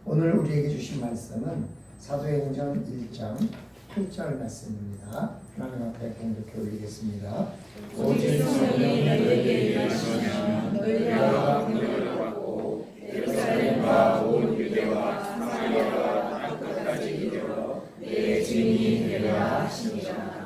오늘 우리에게 주신 말씀은 사도행전 1장 8절 말씀입니다. 하나님 앞에 공독해 올리겠습니다. 오직 성령이 너희에게 임하시면 너희가 능력을 받고 예루살렘과 온 유대와 사마리아와 땅 끝까지 이르러 내 증인이 되리라 하시니라.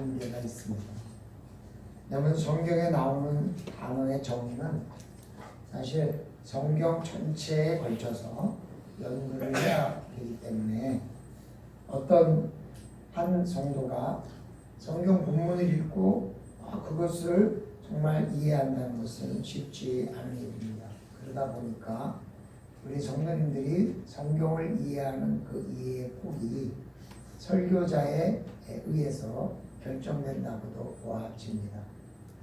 한계가 있습니다. 왜냐하면 성경에 나오는 단어의 정의는 사실 성경 전체에 걸쳐서 연구를 해야 되기 때문에 어떤 한 성도가 성경 본문을 읽고 그것을 정말 이해한다는 것은 쉽지 않은 일입니다. 그러다 보니까 우리 성도님들이 성경을 이해하는 그 이해의 폭이 설교자에 의해서 결정된다고도 보아집니다.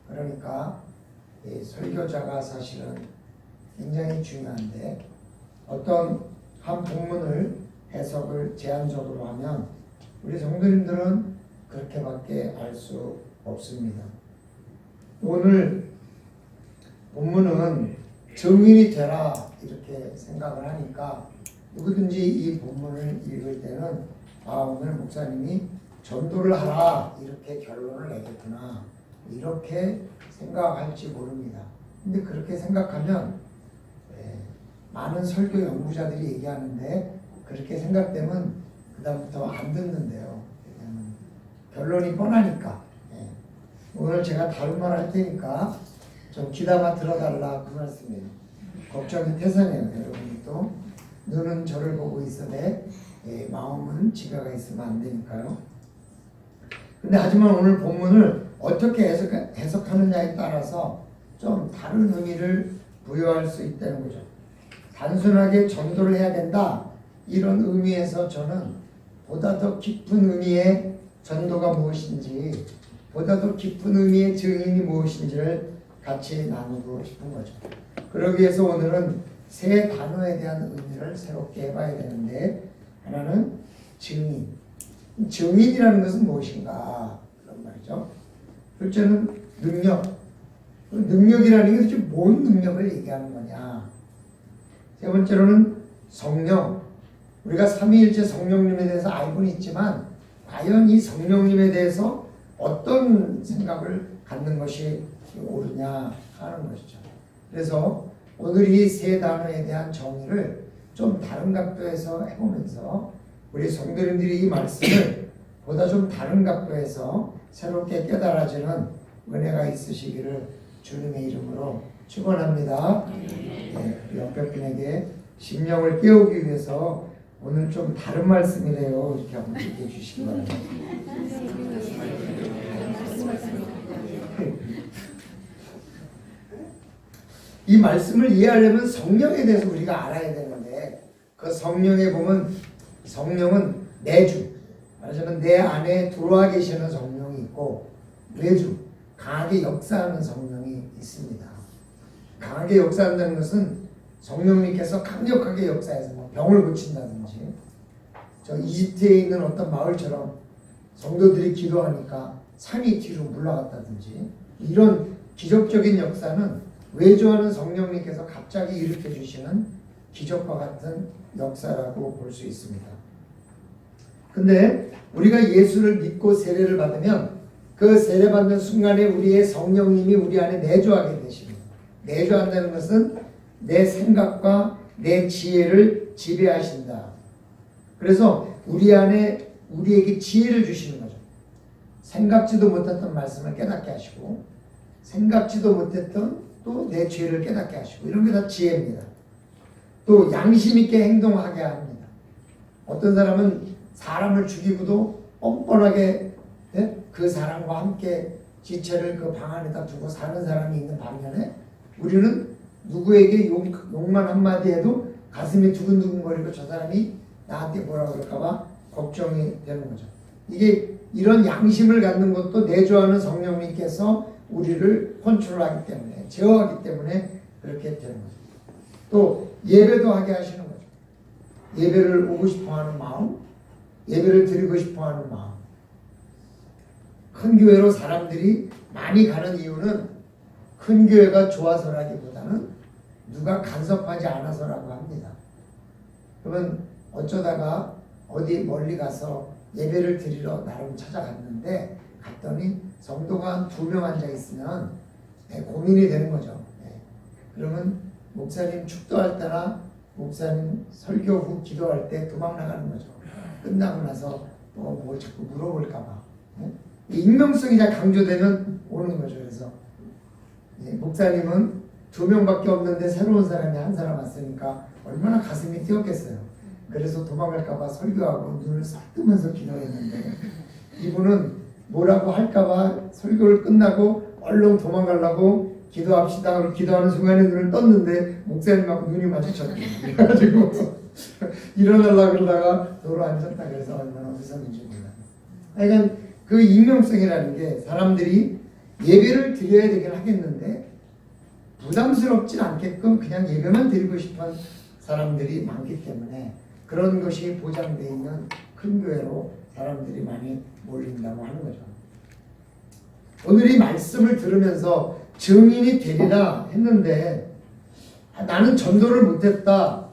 그러니까 설교자가 사실은 굉장히 중요한데 어떤 한 본문을 해석을 제한적으로 하면 우리 성도님들은 그렇게밖에 알 수 없습니다. 오늘 본문은 증인이 되라 이렇게 생각을 하니까 누구든지 이 본문을 읽을 때는 오늘 목사님이 전도를 하라 이렇게 결론을 내겠구나 이렇게 생각할지 모릅니다. 근데 그렇게 생각하면 많은 설교 연구자들이 얘기하는데 그렇게 생각되면 그 다음부터 안 듣는데요. 왜냐하면 결론이 뻔하니까. 오늘 제가 다른 말 할 테니까 좀 귀담아 들어달라 그 말씀이에요. 걱정이 태산이에요. 여러분이 또 눈은 저를 보고 있어도 마음은 집에 가 있으면 안 되니까요. 근데 하지만 오늘 본문을 어떻게 해석하느냐에 따라서 좀 다른 의미를 부여할 수 있다는 거죠. 단순하게 전도를 해야 된다 이런 의미에서 저는 보다 더 깊은 의미의 전도가 무엇인지 보다 더 깊은 의미의 증인이 무엇인지를 같이 나누고 싶은 거죠. 그러기 위해서 오늘은 세 단어에 대한 의미를 새롭게 해봐야 되는데 하나는 증인. 증인이라는 것은 무엇인가 그런 말이죠. 둘째는 능력. 능력이라는 게 도대체 뭔 능력을 얘기하는 거냐. 세 번째로는 성령. 우리가 삼위일체 성령님에 대해서 알고는 있지만 과연 이 성령님에 대해서 어떤 생각을 갖는 것이 옳으냐 하는 것이죠. 그래서 오늘 이 세 단어에 대한 정의를 좀 다른 각도에서 해보면서 우리 성도님들이 이 말씀을 보다 좀 다른 각도에서 새롭게 깨달아지는 은혜가 있으시기를 주님의 이름으로 축원합니다. 옆에 분에게 심령을 깨우기 위해서 오늘 좀 다른 말씀이래요. 이렇게 한번 얘기해 주시기 바랍니다. 이 말씀을 이해하려면 성령에 대해서 우리가 알아야 되는데 그 성령에 보면 성령은 내주, 말하자면 내 안에 들어와 계시는 성령이 있고 내주, 강하게 역사하는 성령이 있습니다. 강하게 역사한다는 것은 성령님께서 강력하게 역사해서 병을 고친다든지 저 이집트에 있는 어떤 마을처럼 성도들이 기도하니까 산이 뒤로 물러갔다든지 이런 기적적인 역사는 외주하는 성령님께서 갑자기 일으켜 주시는 기적과 같은 역사라고 볼 수 있습니다. 근데 우리가 예수를 믿고 세례를 받으면 그 세례받는 순간에 우리의 성령님이 우리 안에 내주하게 되십니다. 내주한다는 것은 내 생각과 내 지혜를 지배하신다. 그래서 우리 안에 우리에게 지혜를 주시는 거죠. 생각지도 못했던 말씀을 깨닫게 하시고 생각지도 못했던 또 내 죄를 깨닫게 하시고 이런 게 다 지혜입니다. 또 양심 있게 행동하게 합니다. 어떤 사람은 사람을 죽이고도 뻔뻔하게 그 사람과 함께 지체를 그 방 안에다 두고 사는 사람이 있는 반면에 우리는 누구에게 욕만 한마디 해도 가슴이 두근두근거리고 저 사람이 나한테 뭐라 그럴까봐 걱정이 되는 거죠. 이게 이런 양심을 갖는 것도 내주하는 성령님께서 우리를 컨트롤하기 때문에 제어하기 때문에 그렇게 되는 거죠. 또 예배도 하게 하시는 거죠. 예배를 오고 싶어하는 마음, 예배를 드리고 싶어하는 마음. 큰 교회로 사람들이 많이 가는 이유는 큰 교회가 좋아서라기보다는 누가 간섭하지 않아서라고 합니다. 그러면 어쩌다가 어디 멀리 가서 예배를 드리러 나름 찾아갔는데 갔더니 성도가 한 2명 앉아 있으면 고민이 되는 거죠. 그러면 목사님 축도할 때나 목사님 설교 후 기도할 때 도망 나가는 거죠. 끝나고 나서 뭐 자꾸 물어볼까 봐. 익명성이 잘 강조되면 오는 거죠. 그래서 목사님은 2명밖에 없는데 새로운 사람이 한 사람 왔으니까 얼마나 가슴이 뛰었겠어요. 그래서 도망갈까봐 설교하고 눈을 싹 뜨면서 기도했는데 이분은 뭐라고 할까봐 설교를 끝나고 얼른 도망가려고 기도합시다 하고 기도하는 순간에 눈을 떴는데 목사님하고 눈이 마주쳤대요. 그래가지고 일어나려고 그러다가 도로 앉았다 그래서 얼마나 웃었는지 몰라요. 하여간 그 익명성이라는 게 사람들이 예배를 드려야 되긴 하겠는데 부담스럽진 않게끔 그냥 예배만 드리고 싶은 사람들이 많기 때문에 그런 것이 보장되어 있는 큰 교회로 사람들이 많이 몰린다고 하는 거죠. 오늘 이 말씀을 들으면서 증인이 되리라 했는데 나는 전도를 못했다.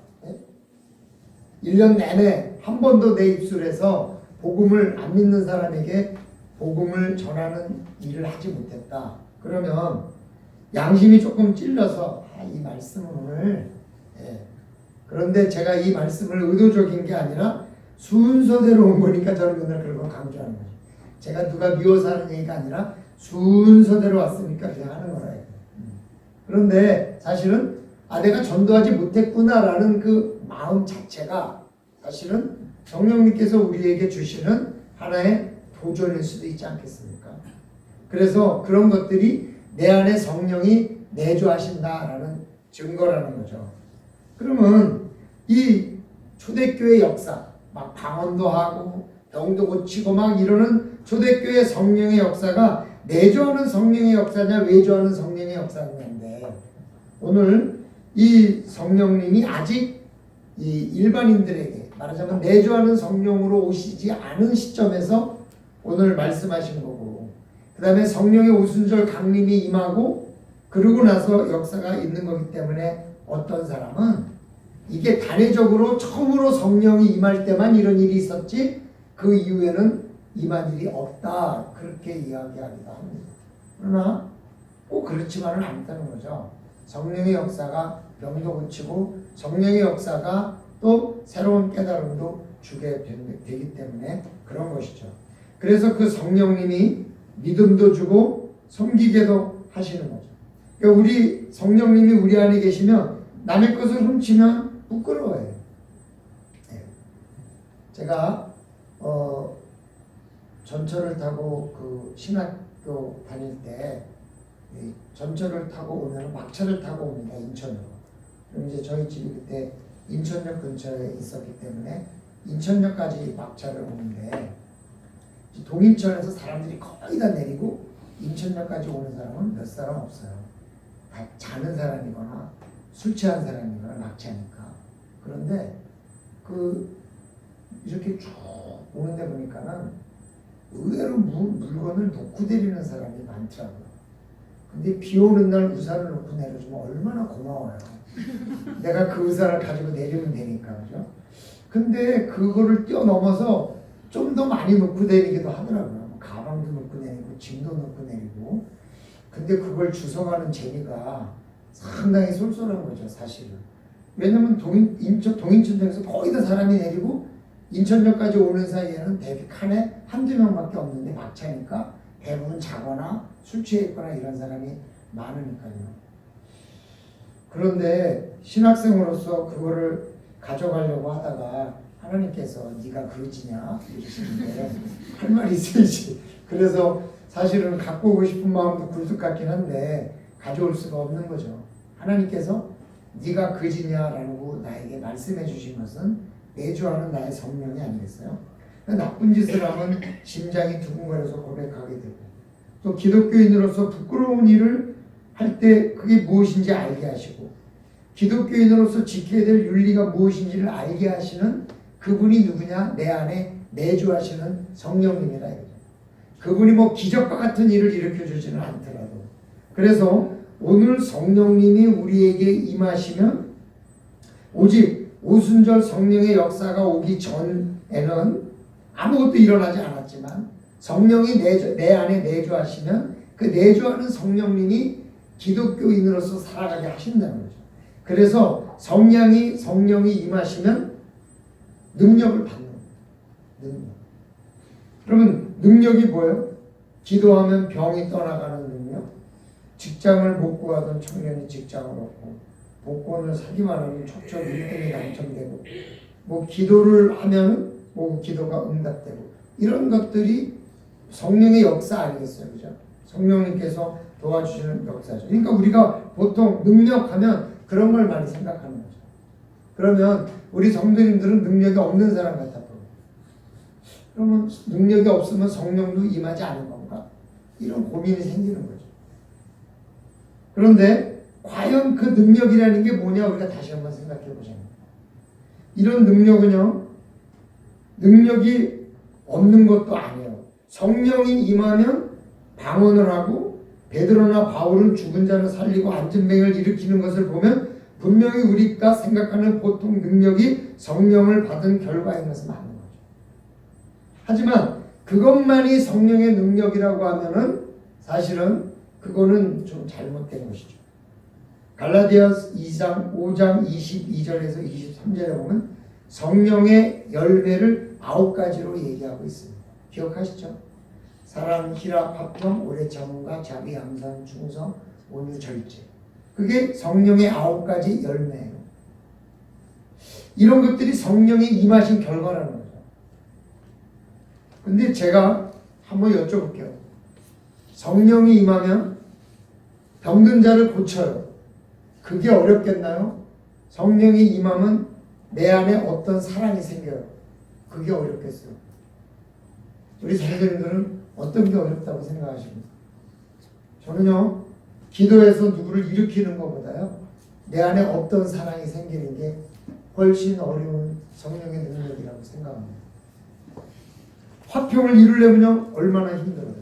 1년 내내 한 번도 내 입술에서 복음을 안 믿는 사람에게 복음을 전하는 일을 하지 못했다. 그러면 양심이 조금 찔려서 이 말씀은 오늘 그런데 제가 이 말씀을 의도적인 게 아니라 순서대로 온 거니까 저는 오늘 그런 걸 강조하는 거예요. 제가 누가 미워서 하는 얘기가 아니라 순서대로 왔으니까 그냥 하는 거라. 그런데 사실은 내가 전도하지 못했구나라는 그 마음 자체가 사실은 성령님께서 우리에게 주시는 하나의 도전일 수도 있지 않겠습니까? 그래서 그런 것들이 내 안에 성령이 내주하신다라는 증거라는 거죠. 그러면 이 초대교회 역사, 막 방언도 하고 병도 고치고 막 이러는 초대교회 성령의 역사가 내주하는 성령의 역사냐 외주하는 성령의 역사냐인데 오늘 이 성령님이 아직 이 일반인들에게 말하자면 내주하는 성령으로 오시지 않은 시점에서 오늘 말씀하시는 거고 그 다음에 성령의 오순절 강림이 임하고 그러고 나서 역사가 있는 거기 때문에 어떤 사람은 이게 단회적으로 처음으로 성령이 임할 때만 이런 일이 있었지 그 이후에는 임한 일이 없다 그렇게 이야기하기도 합니다. 그러나 꼭 그렇지만은 않다는 거죠. 성령의 역사가 병도 고치고 성령의 역사가 또 새로운 깨달음도 주게 되기 때문에 그런 것이죠. 그래서 그 성령님이 믿음도 주고 섬기게도 하시는 거죠. 그러니까 우리 성령님이 우리 안에 계시면 남의 것을 훔치면 부끄러워해요. 제가 전철을 타고 그 신학교 다닐 때 전철을 타고 오면 막차를 타고 옵니다. 인천으로. 그럼 이제 저희 집이 그때 인천역 근처에 있었기 때문에 인천역까지 막차를 오는데 동인천에서 사람들이 거의 다 내리고 인천역까지 오는 사람은 몇 사람 없어요. 다 자는 사람이거나 술 취한 사람이거나 낙차니까. 그런데 이렇게 쭉 오는데 보니까는 의외로 물건을 놓고 내리는 사람이 많더라고요. 근데 비 오는 날 우산을 놓고 내려주면 얼마나 고마워요. 내가 그 우산을 가지고 내리면 되니까, 그죠? 근데 그거를 뛰어넘어서 좀 더 많이 놓고 내리기도 하더라고요. 가방도 놓고 내리고, 짐도 놓고 내리고. 근데 그걸 주워가는 재미가 상당히 쏠쏠한 거죠, 사실은. 왜냐면 동인천역에서 거의 다 사람이 내리고, 인천역까지 오는 사이에는 칸에 한두 명밖에 없는데 막차니까 대부분 자거나 술 취해 있거나 이런 사람이 많으니까요. 그런데 신학생으로서 그거를 가져가려고 하다가 하나님께서 네가 그러지냐 이러시는데 할 말이 있어야지. 그래서 사실은 갖고 오고 싶은 마음도 굴뚝 같긴 한데 가져올 수가 없는 거죠. 하나님께서 네가 그지냐라고 나에게 말씀해 주신 것은 내주하는 나의 성령이 아니겠어요? 나쁜 짓을 하면 심장이 두근거려서 고백하게 되고 또 기독교인으로서 부끄러운 일을 할 때 그게 무엇인지 알게 하시고 기독교인으로서 지켜야 될 윤리가 무엇인지를 알게 하시는 그분이 누구냐? 내 안에 내주하시는 성령님이라 이거죠. 그분이 뭐 기적과 같은 일을 일으켜 주지는 않더라도 그래서 오늘 성령님이 우리에게 임하시면 오직 오순절 성령의 역사가 오기 전에는 아무것도 일어나지 않았지만 성령이 내 안에 내주하시면 그 내주하는 성령님이 기독교인으로서 살아가게 하신다는 거죠. 그래서 성령이 임하시면 능력을 받는 거예요. 능력. 그러면 능력이 뭐예요? 기도하면 병이 떠나가는 능력, 직장을 못 구하던 청년이 직장을 얻고, 복권을 사기만 하면 척척 1등이 당첨되고, 뭐 기도를 하면 뭐 기도가 응답되고, 이런 것들이 성령의 역사 아니겠어요, 그죠? 성령님께서 도와주시는 역사죠. 그러니까 우리가 보통 능력하면 그런 걸 많이 생각하는 거죠. 그러면 우리 성도님들은 능력이 없는 사람 같아 보여요. 그러면 능력이 없으면 성령도 임하지 않은 건가? 이런 고민이 생기는 거죠. 그런데 과연 그 능력이라는 게 뭐냐, 우리가 다시 한번 생각해 보자면, 이런 능력은요, 능력이 없는 것도 아니에요. 성령이 임하면 방언을 하고, 베드로나 바울은 죽은 자를 살리고 앉은 뱅을 일으키는 것을 보면 분명히 우리가 생각하는 보통 능력이 성령을 받은 결과인 것은 맞는 거죠. 하지만 그것만이 성령의 능력이라고 하면은 사실은 그거는 좀 잘못된 것이죠. 갈라디아서 5장 22절에서 23절에 보면 성령의 열매를 9가지로 얘기하고 있습니다. 기억하시죠? 사랑, 희락, 화평, 오래 참음과 자비, 양산, 충성, 온유, 절제. 그게 성령의 9가지 열매예요. 이런 것들이 성령이 임하신 결과라는 거죠. 근데 제가 한번 여쭤볼게요. 성령이 임하면 병든 자를 고쳐요. 그게 어렵겠나요? 성령이 임하면 내 안에 어떤 사랑이 생겨요. 그게 어렵겠어요. 우리 성도님들은 어떤 게 어렵다고 생각하십니까? 저는요, 기도해서 누구를 일으키는 것보다요, 내 안에 어떤 사랑이 생기는 게 훨씬 어려운 성령의 능력이라고 생각합니다. 화평을 이루려면요, 얼마나 힘들어요.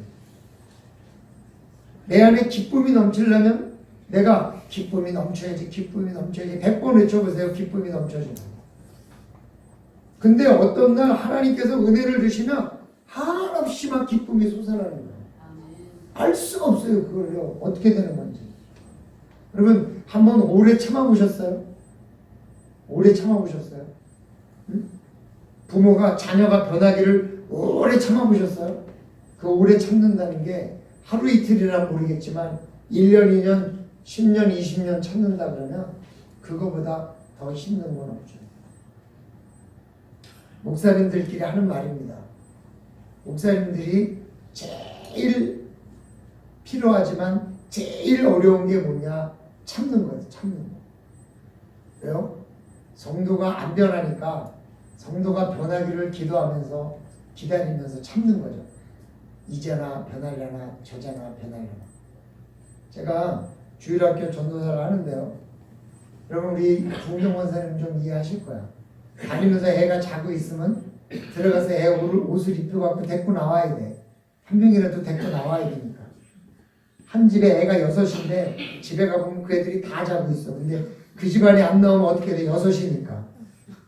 내 안에 기쁨이 넘치려면 내가 기쁨이 넘쳐야지, 기쁨이 넘쳐야지 100번 외쳐보세요. 기쁨이 넘쳐지는. 근데 어떤 날 하나님께서 은혜를 주시면 한없이 막 기쁨이 솟아나는 거예요. 알 수가 없어요. 그걸요. 어떻게 되는 건지. 여러분 한번 오래 참아보셨어요? 오래 참아보셨어요? 응? 부모가 자녀가 변하기를 오래 참아보셨어요? 그 오래 참는다는 게 하루 이틀이란 모르겠지만 1년, 2년, 10년, 20년 참는다 그러면 그거보다 더 힘든 건 없죠. 목사님들끼리 하는 말입니다. 목사님들이 제일 필요하지만 제일 어려운 게 뭐냐? 참는 거예요. 참는 거. 왜요? 성도가 안 변하니까 성도가 변하기를 기도하면서 기다리면서 참는 거죠. 이제나 변하려나 저제나 변하려나. 제가 주일학교 전도사를 하는데요. 여러분 우리 부흥경 원사님 좀 이해하실 거야. 다니면서 애가 자고 있으면 들어가서 애 옷을 입혀갖고 데리고 나와야 돼. 한 명이라도 데리고 나와야 되니까. 한 집에 애가 6인데 집에 가보면 그 애들이 다 자고 있어. 근데 그 집안에 안 나오면 어떻게 돼? 6이니까.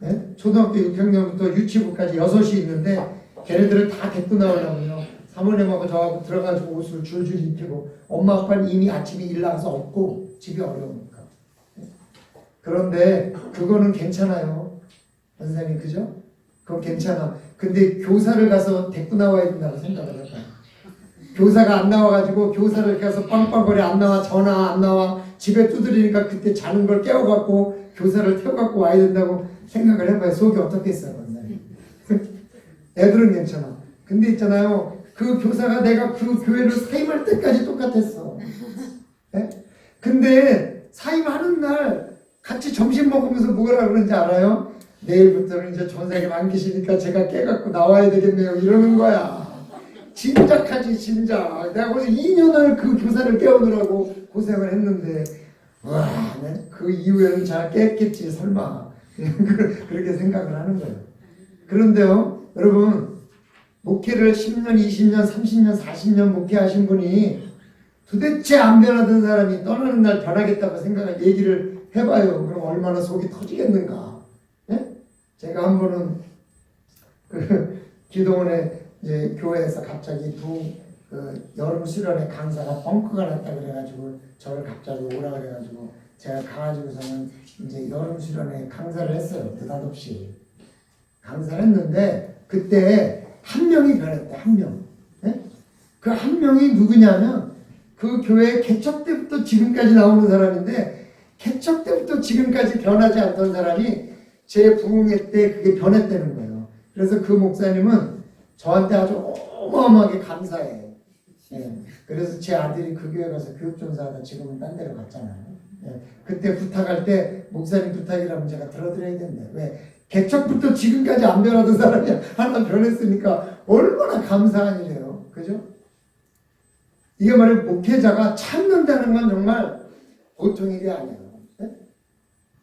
네? 초등학교 6학년부터 유치부까지 6이 있는데 걔네들을 다 데리고 나오려면요. 사모님하고 저하고 들어가지고 옷을 줄줄 입히고 엄마 아빠는 이미 아침에 일 나가서 없고 집이 어려우니까. 그런데 그거는 괜찮아요. 원사님 그죠? 그건 괜찮아. 근데 교사를 가서 데리고 나와야 된다고 생각을 해봐요. 교사가 안 나와가지고 교사를 가서 빵빵거리 안 나와 전화 안 나와 집에 두드리니까 그때 자는 걸 깨워갖고 교사를 태워갖고 와야 된다고 생각을 해봐요. 속이 어떻겠어요, 원사님? 애들은 괜찮아. 근데 있잖아요. 그 교사가 내가 그 교회를 사임할 때까지 똑같았어. 네? 근데 사임하는 날 같이 점심 먹으면서 뭐라 그러는지 알아요? 내일부터는 이제 전사님 안 계시니까 제가 깨갖고 나와야 되겠네요. 이러는 거야. 진작하지 진작. 내가 벌써 2년을 그 교사를 깨우느라고 고생을 했는데 와, 그 이후에는 잘 깼겠지 설마. 그렇게 생각을 하는 거예요. 그런데요, 여러분 목회를 10년, 20년, 30년, 40년 목회하신 분이 도대체 안 변하던 사람이 떠나는 날 변하겠다고 생각을 얘기를 해봐요. 그럼 얼마나 속이 터지겠는가. 예? 제가 한 번은 그 기도원에 이제 교회에서 갑자기 여름 수련회 강사가 벙커가 났다 그래가지고 저를 갑자기 오라 그래가지고 제가 가가지고서는 이제 여름 수련회 강사를 했어요. 느닷없이 강사를 했는데 그때 한 명이 변했대. 한 명. 네? 그 그 한 명이 누구냐면 그 교회 개척 때부터 지금까지 나오는 사람인데 개척 때부터 지금까지 변하지 않던 사람이 제 부흥회 때 그게 변했다는 거예요. 그래서 그 목사님은 저한테 아주 어마어마하게 감사해. 예. 그래서 제 아들이 그 교회 가서 교육전사하다 지금은 딴 데로 갔잖아요. 예. 그때 부탁할 때 목사님 부탁이라면 제가 들어드려야 된대. 왜? 개척부터 지금까지 안 변하던 사람이 하나 변했으니까 얼마나 감사한 일이에요. 그죠? 이게 말해 목회자가 참는다는 건 정말 보통 일이 아니에요. 네?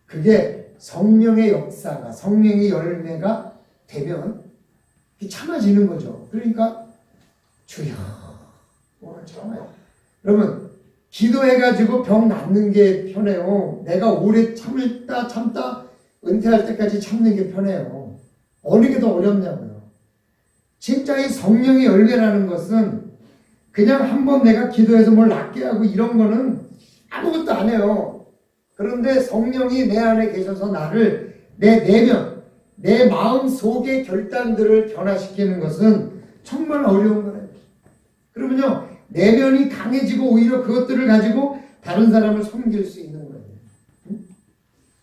그게 성령의 역사가, 성령의 열매가 되면 참아지는 거죠. 그러니까 주여 오늘 참아요. 여러분 기도해가지고 병 낫는 게 편해요. 내가 오래 참다 은퇴할 때까지 참는 게 편해요. 어느 게 더 어렵냐고요. 진짜 이 성령의 열매라는 것은 그냥 한번 내가 기도해서 뭘 낫게 하고 이런 거는 아무것도 안 해요. 그런데 성령이 내 안에 계셔서 나를 내 내면, 내 마음 속의 결단들을 변화시키는 것은 정말 어려운 거예요. 그러면요, 내면이 강해지고 오히려 그것들을 가지고 다른 사람을 섬길 수 있는 거예요.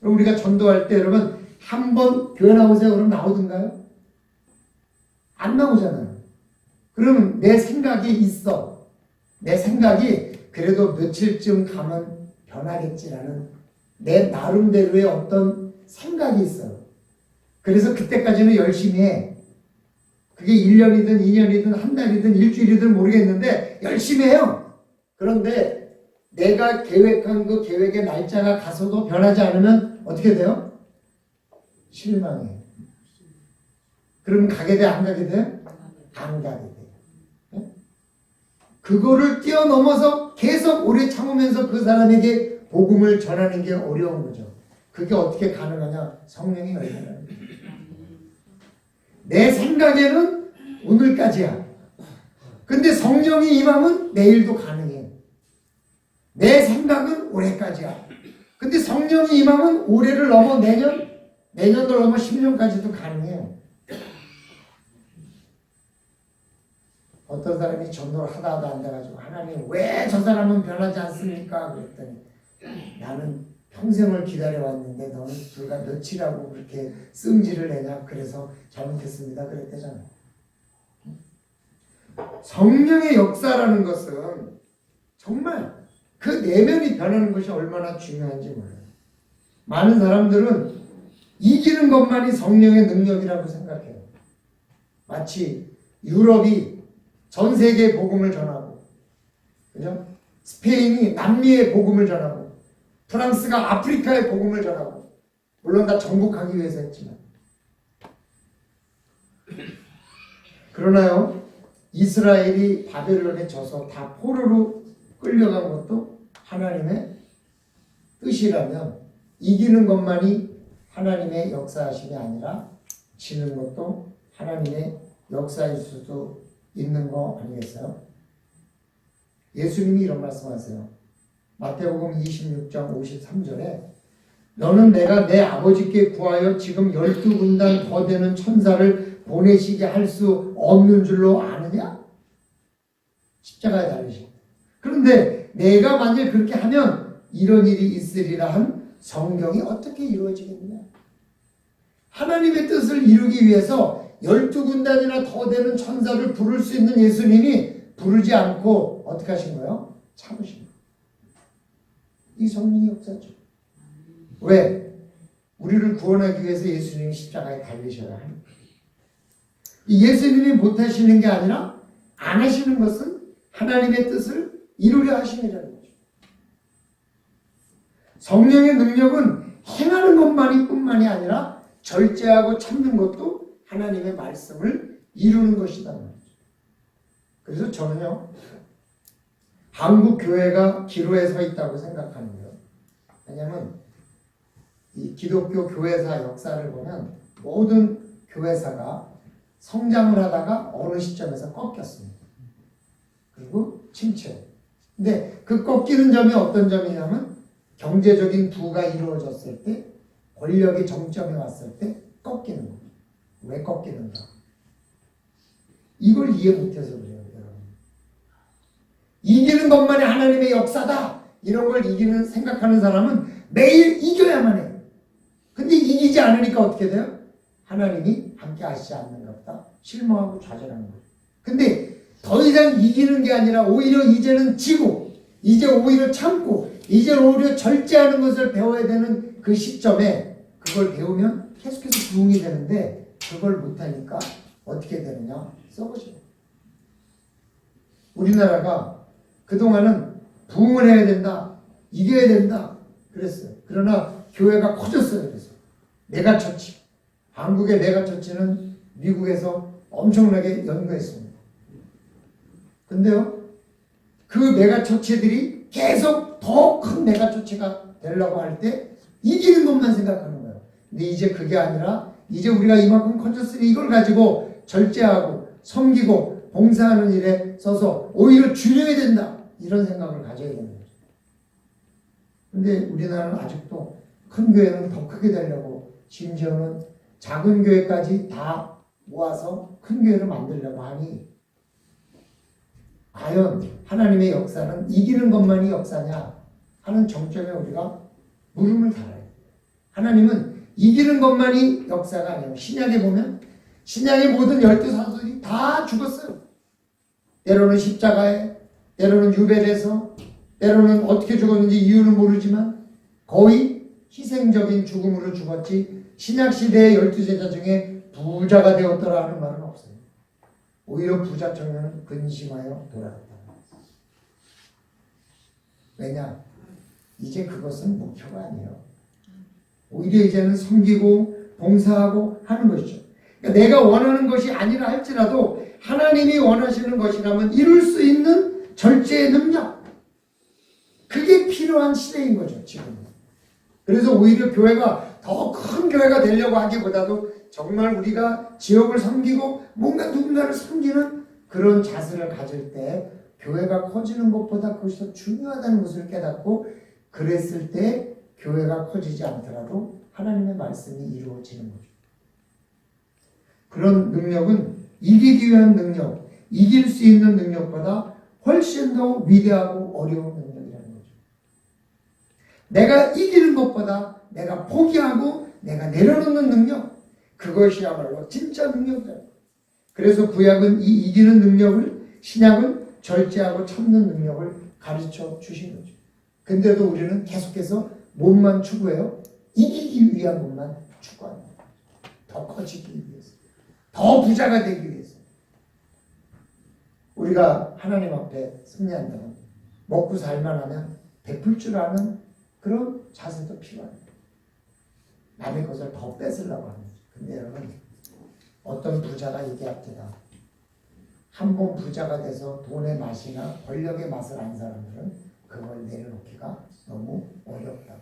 그럼 우리가 전도할 때 여러분 한번 교회 나오세요. 그럼 나오던가요? 안 나오잖아요. 그러면 내 생각이 있어. 내 생각이 그래도 며칠쯤 가면 변하겠지라는 내 나름대로의 어떤 생각이 있어요. 그래서 그때까지는 열심히 해. 그게 1년이든 2년이든 한 달이든 일주일이든 모르겠는데 열심히 해요. 그런데 내가 계획한 그 계획의 날짜가 가서도 변하지 않으면 어떻게 돼요? 실망해. 그럼 가게 돼? 안 가게 돼? 안 가게 돼. 네? 그거를 뛰어넘어서 계속 오래 참으면서 그 사람에게 복음을 전하는 게 어려운 거죠. 그게 어떻게 가능하냐? 성령이 열리는 거예요. 내 생각에는 오늘까지야. 근데 성령이 임하면 내일도 가능해. 내 생각은 올해까지야. 근데 성령이 임하면 올해를 넘어 내년도 넘어 10년까지도 가능해요. 어떤 사람이 전도를 하다 안 돼가지고 하나님 왜 저 사람은 변하지 않습니까? 그랬더니 나는 평생을 기다려왔는데 너는 불과 며칠하고 그렇게 승질을 내냐? 그래서 잘못했습니다. 그랬대잖아요. 성령의 역사라는 것은 정말 그 내면이 변하는 것이 얼마나 중요한지 몰라요. 많은 사람들은 이기는 것만이 성령의 능력이라고 생각해요. 마치 유럽이 전 세계에 복음을 전하고, 그죠? 스페인이 남미에 복음을 전하고, 프랑스가 아프리카에 복음을 전하고, 물론 다 정복하기 위해서 했지만. 그러나요, 이스라엘이 바벨론에 져서 다 포로로 끌려간 것도 하나님의 뜻이라면 이기는 것만이 하나님의 역사하심이 아니라 지는 것도 하나님의 역사일 수도 있는 거 아니겠어요? 예수님이 이런 말씀하세요. 마태복음 26장 53절에 너는 내가 내 아버지께 구하여 지금 12군단 더 되는 천사를 보내시게 할 수 없는 줄로 아느냐? 십자가에 달리시. 그런데 내가 만약 그렇게 하면 이런 일이 있으리라 한 성경이 어떻게 이루어지겠느냐? 하나님의 뜻을 이루기 위해서 12군단이나 더 되는 천사를 부를 수 있는 예수님이 부르지 않고 어떻게 하신 거예요? 참으신 거예요. 이 성령의 역사죠. 왜? 우리를 구원하기 위해서 예수님이 십자가에 달리셔야 합니다. 이 예수님이 못하시는 게 아니라 안 하시는 것은 하나님의 뜻을 이루려 하심이라는 거죠. 성령의 능력은 행하는 것만이 뿐만이 아니라 절제하고 참는 것도 하나님의 말씀을 이루는 것이다. 그래서 저는요, 한국 교회가 기로에 서 있다고 생각하는 거예요. 왜냐하면 이 기독교 교회사 역사를 보면 모든 교회사가 성장을 하다가 어느 시점에서 꺾였습니다. 그리고 침체. 근데 그 꺾이는 점이 어떤 점이냐면 경제적인 부가 이루어졌을 때, 권력이 정점에 왔을 때 꺾이는 거예요. 왜 꺾이는가? 이걸 이해 못해서 그래요, 여러분. 이기는 것만이 하나님의 역사다. 이런 걸 생각하는 사람은 매일 이겨야만 해요. 근데 이기지 않으니까 어떻게 돼요? 하나님이 함께 하시지 않는가 보다 실망하고 좌절하는 거예요. 근데 더 이상 이기는 게 아니라 오히려 이제는 지고, 이제 오히려 참고, 이제 오히려 절제하는 것을 배워야 되는 그 시점에 그걸 배우면 계속해서 부흥이 되는데, 그걸 못하니까 어떻게 되느냐? 썩어져요. 우리나라가 그동안은 부흥을 해야 된다, 이겨야 된다 그랬어요. 그러나 교회가 커졌어요. 그래서 메가처치, 한국의 메가처치는 미국에서 엄청나게 연구했습니다. 근데요, 그 메가처치들이 계속 더 큰 메가처치가 되려고 할 때 이기는 것만 생각하는 거예요. 근데 이제 그게 아니라 이제 우리가 이만큼 커졌으니 이걸 가지고 절제하고 섬기고 봉사하는 일에 써서 오히려 줄여야 된다, 이런 생각을 가져야 되는 거죠. 근데 우리나라는 아직도 큰 교회는 더 크게 되려고, 심지어는 작은 교회까지 다 모아서 큰 교회를 만들려고 하니, 과연 하나님의 역사는 이기는 것만이 역사냐 하는 정점에 우리가 물음을 달아야 돼요. 하나님은 이기는 것만이 역사가 아니에요. 신약에 보면 신약의 모든 12사도들이 다 죽었어요. 때로는 십자가에, 때로는 유배돼서, 때로는 어떻게 죽었는지 이유는 모르지만 거의 희생적인 죽음으로 죽었지, 신약시대의 12제자 중에 부자가 되었더라 하는 말은 없어요. 오히려 부자 청년은 근심하여 돌아갔다. 왜냐? 이제 그것은 목표가 아니에요. 오히려 이제는 섬기고 봉사하고 하는 것이죠. 그러니까 내가 원하는 것이 아니라 할지라도 하나님이 원하시는 것이라면 이룰 수 있는 절제의 능력, 그게 필요한 시대인 거죠, 지금. 그래서 오히려 교회가 더 큰 교회가 되려고 하기보다도 정말 우리가 지역을 섬기고 뭔가 누군가를 섬기는 그런 자세를 가질 때 교회가 커지는 것보다 그것이 더 중요하다는 것을 깨닫고, 그랬을 때 교회가 커지지 않더라도 하나님의 말씀이 이루어지는 거죠. 그런 능력은 이기기 위한 능력, 이길 수 있는 능력보다 훨씬 더 위대하고 어려운 능력이라는 거죠. 내가 이기는 것보다 내가 포기하고 내가 내려놓는 능력, 그것이야말로 진짜 능력이다. 그래서 구약은 이 이기는 능력을, 신약은 절제하고 참는 능력을 가르쳐 주신 거죠. 근데도 우리는 계속해서 몸만 추구해요. 이기기 위한 것만 추구합니다. 더 커지기 위해서, 더 부자가 되기 위해서. 우리가 하나님 앞에 승리한다면, 먹고 살만하면 베풀 줄 아는 그런 자세도 필요합니다. 남의 것을 더 뺏으려고 하는 거죠. 근데 여러분, 어떤 부자가 얘기합니다. 한 번 부자가 돼서 돈의 맛이나 권력의 맛을 안 사람들은 그걸 내려놓기가 너무 어렵다.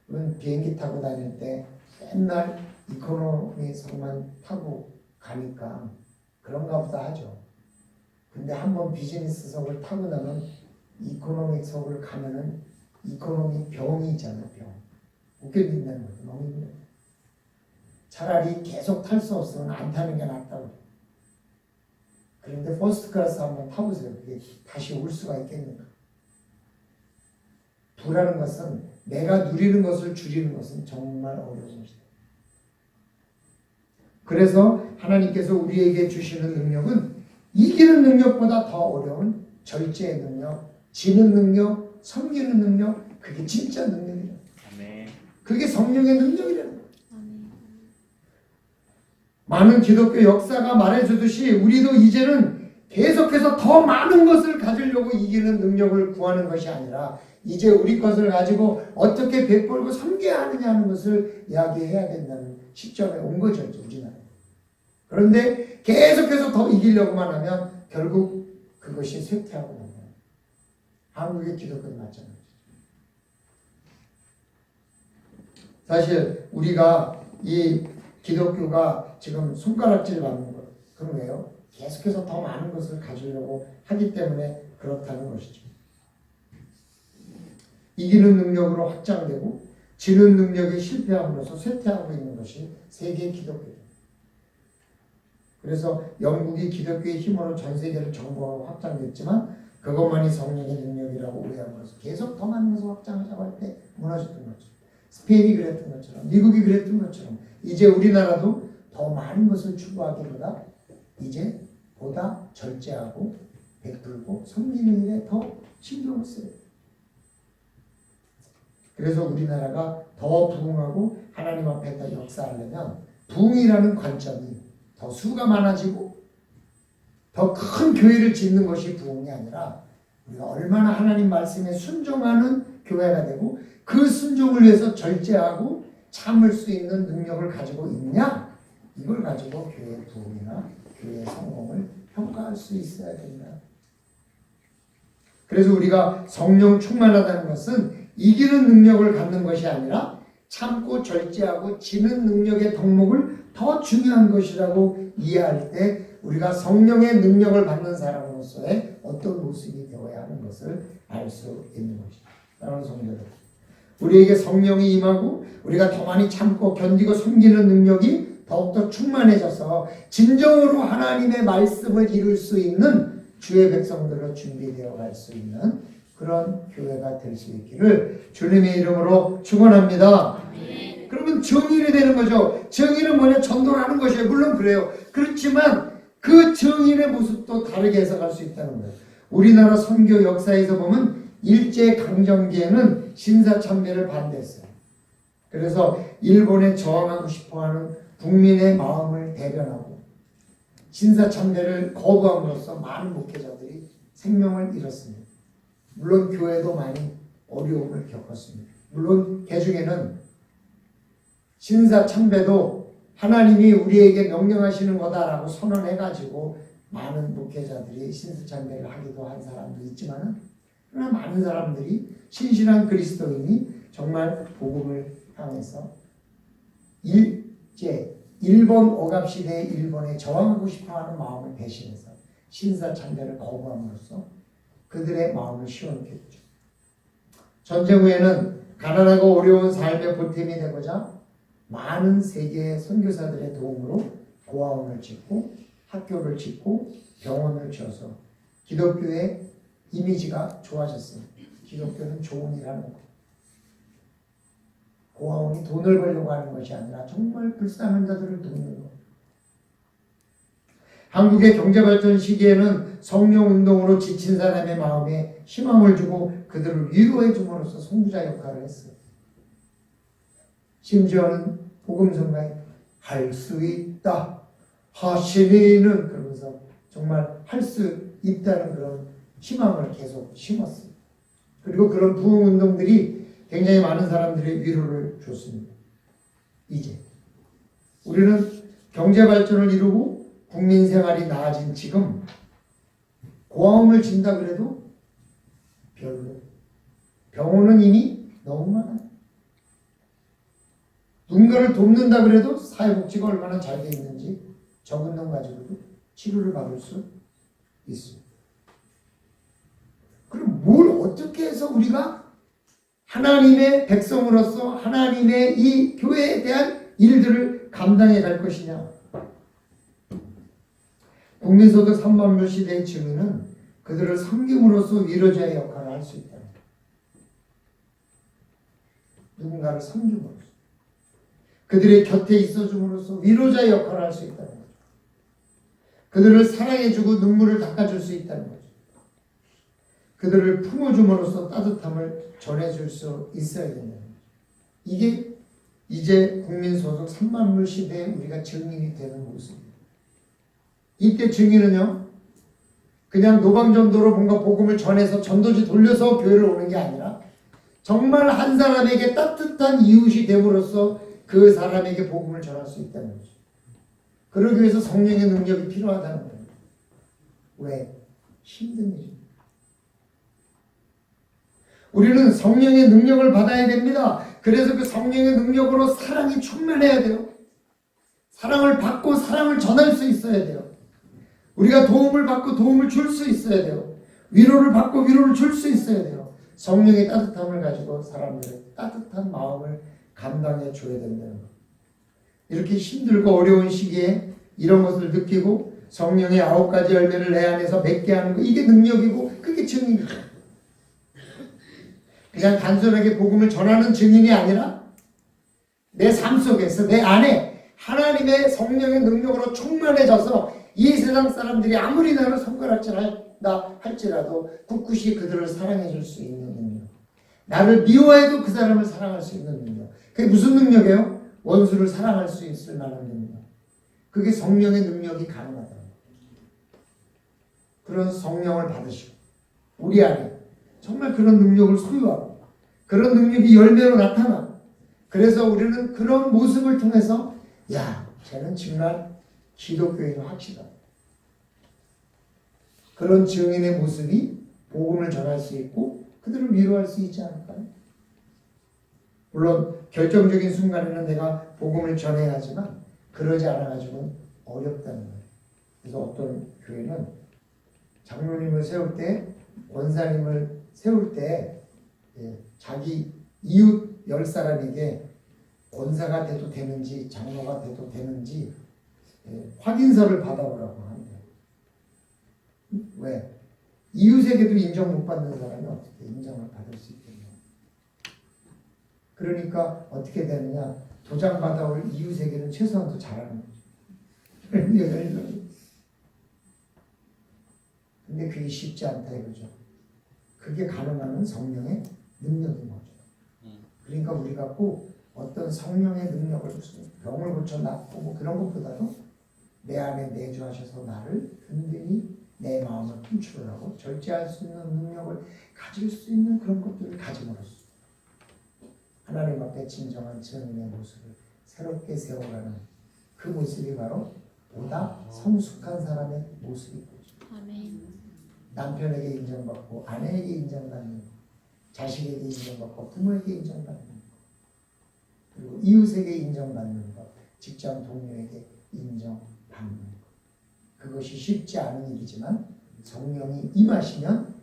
우리는 비행기 타고 다닐 때 맨날 이코노미석만 타고 가니까 그런가 보다 하죠. 근데 한번 비즈니스석을 타고 나면 이코노미석을 가면은 이코노미 병이 있잖아요. 병. 웃겨진다는 거죠. 너무 힘들어요. 차라리 계속 탈 수 없으면 안 타는 게 낫다고. 그런데 퍼스트 클래스 한번 타보세요. 그게 다시 올 수가 있겠는가? 부라는 것은, 내가 누리는 것을 줄이는 것은 정말 어려운 것이다. 그래서 하나님께서 우리에게 주시는 능력은 이기는 능력보다 더 어려운 절제의 능력, 지는 능력, 섬기는 능력, 그게 진짜 능력이다. 그게 성령의 능력이라는 거예요. 많은 기독교 역사가 말해주듯이 우리도 이제는 계속해서 더 많은 것을 가지려고 이기는 능력을 구하는 것이 아니라, 이제 우리 것을 가지고 어떻게 베풀고 섬겨야 하느냐 하는 것을 이야기해야 된다는 시점에 온 거죠, 우리나라. 그런데 계속해서 더 이기려고만 하면 결국 그것이 쇠퇴하고 옵니다. 한국의 기독교는 마찬가지죠. 사실 우리가 이 기독교가 지금 손가락질 받는 것, 그건 왜요? 계속해서 더 많은 것을 가지려고 하기 때문에 그렇다는 것이죠. 이기는 능력으로 확장되고 지는 능력이 실패함으로써 쇠퇴하고 있는 것이 세계 기독교입니다. 그래서 영국이 기독교의 힘으로 전 세계를 정복하고 확장됐지만 그것만이 성령의 능력이라고 오해함으로써 계속 더 많은 것을 확장하자고 할 때 무너졌던 것처럼, 스페인이 그랬던 것처럼, 미국이 그랬던 것처럼 이제 우리나라도 더 많은 것을 추구하기보다 이제 보다 절제하고 베풀고 섬기는 일에 더 신경을 써요. 그래서 우리나라가 더 부흥하고 하나님 앞에 더 역사하려면 부흥이라는 관점이 더 수가 많아지고 더 큰 교회를 짓는 것이 부흥이 아니라 우리가 얼마나 하나님 말씀에 순종하는 교회가 되고 그 순종을 위해서 절제하고 참을 수 있는 능력을 가지고 있냐, 이걸 가지고 교회의 부흥이나 교회의 성공을 평가할 수 있어야 된다. 그래서 우리가 성령 충만하다는 것은 이기는 능력을 갖는 것이 아니라 참고 절제하고 지는 능력의 덕목을 더 중요한 것이라고 이해할 때 우리가 성령의 능력을 받는 사람으로서의 어떤 모습이 되어야 하는 것을 알 수 있는 것입니다. 사랑하는 성도들, 우리에게 성령이 임하고 우리가 더 많이 참고 견디고 섬기는 능력이 더욱더 충만해져서 진정으로 하나님의 말씀을 이룰 수 있는 주의 백성들로 준비되어 갈 수 있는 그런 교회가 될 수 있기를 주님의 이름으로 축원합니다. 그러면 정의를 되는 거죠. 정의는 뭐냐? 전도를 하는 것이에요. 물론 그래요. 그렇지만 그 정의의 모습도 다르게 해석할 수 있다는 거예요. 우리나라 선교 역사에서 보면 일제강점기에는 신사참배를 반대했어요. 그래서 일본에 저항하고 싶어하는 국민의 마음을 대변하고 신사참배를 거부함으로써 많은 목회자들이 생명을 잃었습니다. 물론 교회도 많이 어려움을 겪었습니다. 물론 개중에는 신사참배도 하나님이 우리에게 명령하시는 거다라고 선언해가지고 많은 목회자들이 신사참배를 하기도 한 사람도 있지만은 그러나 많은 사람들이 신실한 그리스도인이 정말 복음을 향해서 일본 억압시대의 일본에 저항하고 싶어하는 마음을 대신해서 신사참배를 거부함으로써 그들의 마음을 시원케 했죠. 전쟁 후에는 가난하고 어려운 삶의 보탬이 되고자 많은 세계의 선교사들의 도움으로 고아원을 짓고 학교를 짓고 병원을 지어서 기독교의 이미지가 좋아졌습니다. 기독교는 좋은 일 하는 거. 고아원이 돈을 벌려고 하는 것이 아니라 정말 불쌍한 자들을 돕는 것. 한국의 경제발전 시기에는 성령운동으로 지친 사람의 마음에 희망을 주고 그들을 위로해 줌으로써 선구자 역할을 했어요. 심지어는 복음성가에 할 수 있다 하시니는 그러면서 정말 할 수 있다는 그런 희망을 계속 심었어요. 그리고 그런 부흥운동들이 굉장히 많은 사람들의 위로를 줬습니다. 이제 우리는 경제발전을 이루고 국민생활이 나아진 지금 고아원을 진다 그래도 별로. 병원은 이미 너무 많아요. 누군가를 돕는다 그래도 사회복지가 얼마나 잘 돼 있는지 적은 돈 가지고도 치료를 받을 수 있습니다. 그럼 뭘 어떻게 해서 우리가 하나님의 백성으로서 하나님의 이 교회에 대한 일들을 감당해 갈 것이냐? 국민소득 3만 불 시대의 증인은 그들을 섬김으로써 위로자의 역할을 할 수 있다. 누군가를 섬김으로써 그들의 곁에 있어줌으로써 위로자의 역할을 할 수 있다는 거죠. 그들을 사랑해주고 눈물을 닦아줄 수 있다는 거죠. 그들을 품어줌으로써 따뜻함을 전해줄 수 있어야 된다는 거죠. 이게 이제 국민소득 3만 불 시대에 우리가 증인이 되는 모습입니다. 이때 증인은요, 그냥 노방전도로 뭔가 복음을 전해서 전도지 돌려서 교회를 오는 게 아니라 정말 한 사람에게 따뜻한 이웃이 됨으로써 그 사람에게 복음을 전할 수 있다는 거죠. 그러기 위해서 성령의 능력이 필요하다는 거예요. 왜? 힘든 일입니다. 우리는 성령의 능력을 받아야 됩니다. 그래서 그 성령의 능력으로 사랑이 충만해야 돼요. 사랑을 받고 사랑을 전할 수 있어야 돼요. 우리가 도움을 받고 도움을 줄 수 있어야 돼요. 위로를 받고 위로를 줄 수 있어야 돼요. 성령의 따뜻함을 가지고 사람들의 따뜻한 마음을 감당해 줘야 된다는 것. 이렇게 힘들고 어려운 시기에 이런 것을 느끼고 성령의 9가지 열매를 내 안에서 맺게 하는 거, 이게 능력이고 그게 증인이에요. 그냥 단순하게 복음을 전하는 증인이 아니라 내 삶 속에서 내 안에 하나님의 성령의 능력으로 충만해져서 이 세상 사람들이 아무리 나를 손가락질한다 할지라도 꿋꿋이 그들을 사랑해 줄 수 있는 능력, 나를 미워해도 그 사람을 사랑할 수 있는 능력. 그게 무슨 능력이에요? 원수를 사랑할 수 있을 만한 능력. 그게 성령의 능력이 가능하다. 그런 성령을 받으시고 우리 안에 정말 그런 능력을 소유하고 그런 능력이 열매로 나타나. 그래서 우리는 그런 모습을 통해서 야, 쟤는 정말 기독교인 확실하다. 그런 증인의 모습이 복음을 전할 수 있고 그들을 위로할 수 있지 않을까요? 물론 결정적인 순간에는 내가 복음을 전해야 하지만 그러지 않아가지고는 어렵다는 거예요. 그래서 어떤 교회는 장로님을 세울 때, 원사님을 세울 때 자기 이웃 10사람에게 권사가 돼도 되는지 장로가 돼도 되는지 확인서를 받아오라고 합니다. 왜? 이웃에게도 인정 못 받는 사람이 어떻게 인정을 받을 수 있겠냐. 그러니까 어떻게 되느냐, 도장 받아올 이웃에게는 최소한도 잘하는 거죠. 근데 그게 쉽지 않다 이거죠. 그게 가능한 성령의 능력인 거죠. 그러니까 우리가 꼭 어떤 성령의 능력을 무슨 병을 고쳐 낫고 뭐 그런 것보다도 내 안에 내주하셔서 나를 든든히 내 마음을 통출하고 절제할 수 있는 능력을 가질 수 있는 그런 것들을 가짐으로써 하나님 앞에 진정한 증인의 모습을 새롭게 세워가는 그 모습이 바로 보다 성숙한 사람의 모습인 거죠. 아멘. 남편에게 인정받고 아내에게 인정받는 것, 자식에게 인정받고 부모에게 인정받는 것, 그리고 이웃에게 인정받는 것, 직장 동료에게 인정받는 것. 그것이 쉽지 않은 일이지만 성령이 임하시면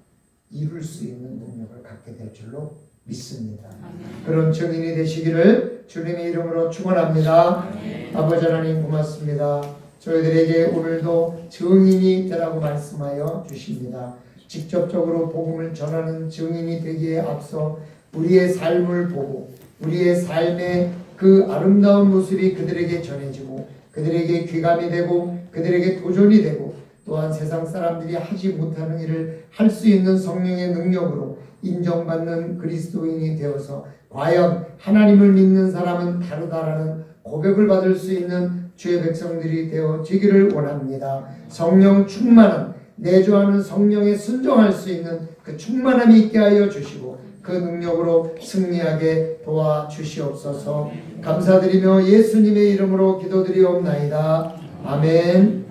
이룰 수 있는 능력을 갖게 될 줄로 믿습니다. 아멘. 그런 증인이 되시기를 주님의 이름으로 축원합니다. 아멘. 아버지 하나님 고맙습니다. 저희들에게 오늘도 증인이 되라고 말씀하여 주십니다. 직접적으로 복음을 전하는 증인이 되기에 앞서 우리의 삶을 보고 우리의 삶의 그 아름다운 모습이 그들에게 전해지고 그들에게 귀감이 되고 그들에게 도전이 되고 또한 세상 사람들이 하지 못하는 일을 할 수 있는 성령의 능력으로 인정받는 그리스도인이 되어서 과연 하나님을 믿는 사람은 다르다라는 고백을 받을 수 있는 주의 백성들이 되어지기를 원합니다. 성령 충만한 내주하는 성령에 순종할 수 있는 그 충만함이 있게 하여 주시고 그 능력으로 승리하게 도와주시옵소서. 감사드리며 예수님의 이름으로 기도드리옵나이다. 아멘.